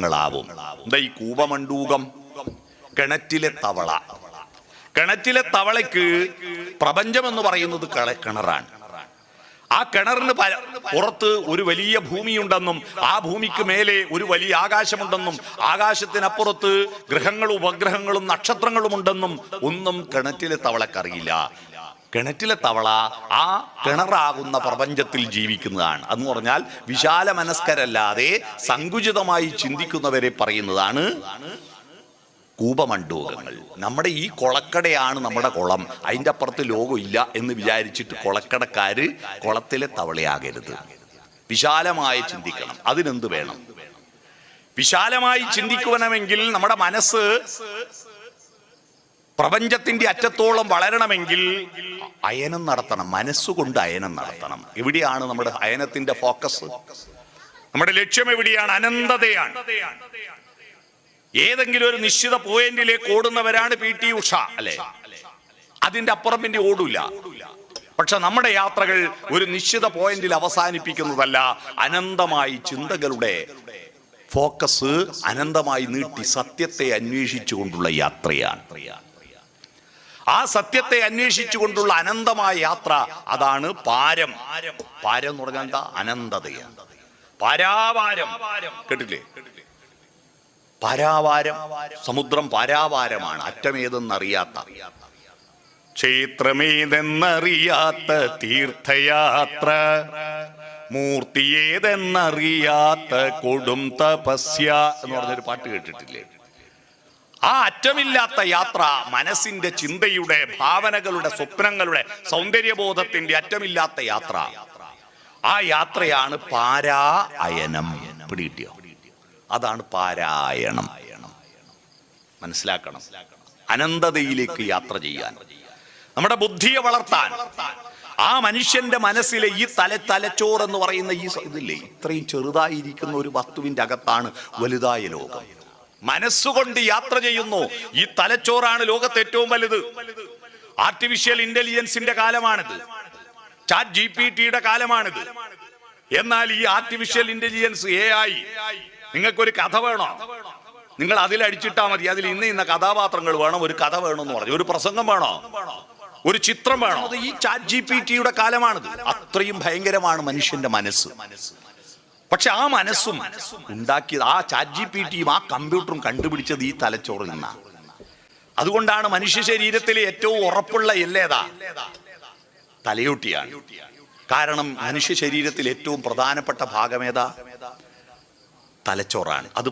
ങ്ങളാവും. എന്താ ഈ കൂപമണ്ടൂകം? കിണറ്റിലെ തവള. കിണറ്റിലെ തവളയ്ക്ക് പ്രപഞ്ചം എന്ന് പറയുന്നത് കിണറാണ്. ആ കിണറിന് പുറത്ത് ഒരു വലിയ ഭൂമിയുണ്ടെന്നും ആ ഭൂമിക്ക് മേലെ ഒരു വലിയ ആകാശമുണ്ടെന്നും ആകാശത്തിനപ്പുറത്ത് ഗ്രഹങ്ങളും ഉപഗ്രഹങ്ങളും നക്ഷത്രങ്ങളും ഉണ്ടെന്നും ഒന്നും കിണറ്റിലെ തവളക്കറിയില്ല. കിണറ്റിലെ തവള ആ കിണറാകുന്ന പ്രപഞ്ചത്തിൽ ജീവിക്കുന്നതാണ്. എന്ന് പറഞ്ഞാൽ വിശാല മനസ്കരല്ലാതെ സങ്കുചിതമായി ചിന്തിക്കുന്നവരെ പറയുന്നതാണ് കൂപമണ്ടൂകങ്ങൾ. നമ്മുടെ ഈ കൊളക്കടയാണ് നമ്മുടെ കുളം, അതിൻ്റെ അപ്പുറത്ത് ലോകം ഇല്ല എന്ന് വിചാരിച്ചിട്ട് കൊളക്കടക്കാര് കുളത്തിലെ തവളയാകരുത്. വിശാലമായി ചിന്തിക്കണം. അതിനെന്ത് വേണം? വിശാലമായി ചിന്തിക്കുവണമെങ്കിൽ നമ്മുടെ മനസ്സ് പ്രപഞ്ചത്തിന്റെ അറ്റത്തോളം വളരണമെങ്കിൽ അയനം നടത്തണം. മനസ്സുകൊണ്ട് അയനം നടത്തണം. എവിടെയാണ് നമ്മുടെ അയനത്തിന്റെ ഫോക്കസ്? നമ്മുടെ ലക്ഷ്യം എവിടെയാണ്? അനന്തതയാണ്. ഏതെങ്കിലും ഒരു നിശ്ചിത പോയിന്റിലേക്ക് ഓടുന്നവരാണ് PT ഉഷ, അല്ലെ? അതിന്റെ അപ്പുറം പിന്നെ ഓടൂല. പക്ഷെ നമ്മുടെ യാത്രകൾ ഒരു നിശ്ചിത പോയിന്റിൽ അവസാനിപ്പിക്കുന്നതല്ല. അനന്തമായി ചിന്തകളുടെ ഫോക്കസ് അനന്തമായി നീട്ടി സത്യത്തെ അന്വേഷിച്ചുകൊണ്ടുള്ള യാത്രയാണ്. ആ സത്യത്തെ അന്വേഷിച്ചുകൊണ്ടുള്ള അനന്തമായ യാത്ര, അതാണ് പാരം. പാരം എന്ന് പറഞ്ഞാൽ എന്താ? അനന്തതയാണ്. പാരാവാരം കേട്ടില്ലേ? പാരാവാരം, സമുദ്രം പാരാവാരമാണ്. അറ്റമേതെന്നറിയാത്ത, ക്ഷേത്രമേതെന്നറിയാത്ത തീർത്ഥയാത്ര, മൂർത്തിയേതെന്നറിയാത്ത കൊടും തപസ്യ എന്ന് പറഞ്ഞൊരു പാട്ട് കേട്ടിട്ടില്ലേ? ആ അറ്റമില്ലാത്ത യാത്ര, മനസ്സിന്റെ ചിന്തയുടെ ഭാവനകളുടെ സ്വപ്നങ്ങളുടെ സൗന്ദര്യബോധത്തിന്റെ അറ്റമില്ലാത്ത യാത്ര, ആ യാത്രയാണ് പാരായണം. പിടികിട്ടിയോ? അതാണ് പാരായണം. മനസ്സിലാക്കണം. അനന്തതയിലേക്ക് യാത്ര ചെയ്യാൻ, നമ്മുടെ ബുദ്ധിയെ വളർത്താൻ, ആ മനുഷ്യന്റെ മനസ്സിലെ ഈ തലച്ചോറ് എന്ന് പറയുന്ന ഈ ഇതില്ലേ, ഇത്രയും ചെറുതായിരിക്കുന്ന ഒരു വസ്തുവിന്റെ അകത്താണ് വലുതായ ലോകം. മനസ്സുകൊണ്ട് യാത്ര ചെയ്യുന്നു. ഈ തലച്ചോറാണ് ലോകത്ത് ഏറ്റവും വലുത്. ആർട്ടിഫിഷ്യൽ ഇന്റലിജൻസിന്റെ കാലമാണിത്. ചാറ്റ് GPT കാലമാണിത്. എന്നാൽ ഈ ആർട്ടിഫിഷ്യൽ ഇന്റലിജൻസ് AI, നിങ്ങൾക്കൊരു കഥ വേണോ? നിങ്ങൾ അതിലടിച്ചിട്ടാ മതി. അതിൽ ഇന്ന കഥാപാത്രങ്ങൾ വേണം, ഒരു കഥ വേണമെന്ന് പറഞ്ഞു, ഒരു പ്രസംഗം വേണോ, ഒരു ചിത്രം വേണോ? അത് ഈ ചാറ്റ് GPT കാലമാണിത്. അത്രയും ഭയങ്കരമാണ് മനുഷ്യന്റെ മനസ്സ്. പക്ഷെ ആ മനസ്സും ഉണ്ടാക്കിയത്, ആ ചാറ്റ് GPTയും ആ കമ്പ്യൂട്ടറും കണ്ടുപിടിച്ചത് ഈ തലച്ചോറിൽ നിന്നാണ്. അതുകൊണ്ടാണ് മനുഷ്യ ശരീരത്തിലെ ഏറ്റവും ഉറപ്പുള്ള എല്ലേതാ? തലയോട്ടിയാണ്. കാരണം മനുഷ്യ ശരീരത്തിൽ ഏറ്റവും പ്രധാനപ്പെട്ട ഭാഗമേതാ? തലച്ചോറാണ്. അത്